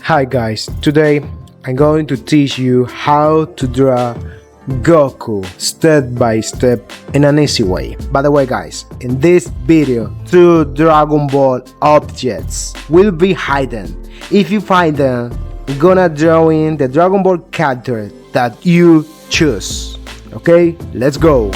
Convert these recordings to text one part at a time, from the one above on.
Hi guys, today I'm going to teach you how to draw Goku step by step in an easy way. By the way guys, in this video, 2 Dragon Ball objects will be hidden. If you find them, I'm gonna draw in the Dragon Ball character that you choose. Okay, let's go.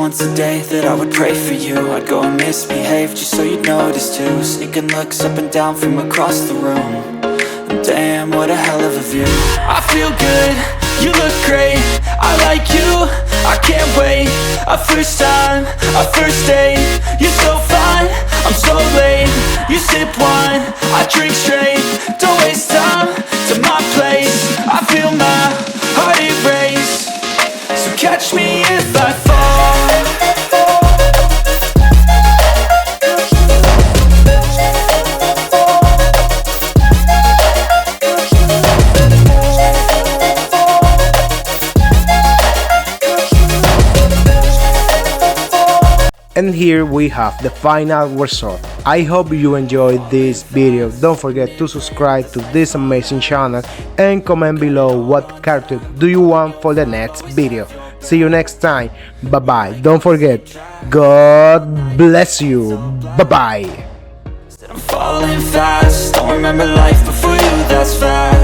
once a day that I would pray for you. I'd go and misbehave just so you'd notice too. Sneaking looks up and down from across the room. And damn, what a hell of a view. I feel good, you look great, I like you, I can't wait. A first time, a first date, you're so fine, I'm so late. You sip wine, I drink straight. Don't waste time to my place. I feel my heart erase. So catch me if I fall. And here we have the final result. I hope you enjoyed this video. Don't forget to subscribe to this amazing channel and comment below what character do you want for the next video. See you next time. Bye bye. Don't forget, God bless you. Bye bye. I'm falling fast, don't remember life before you, that's fast.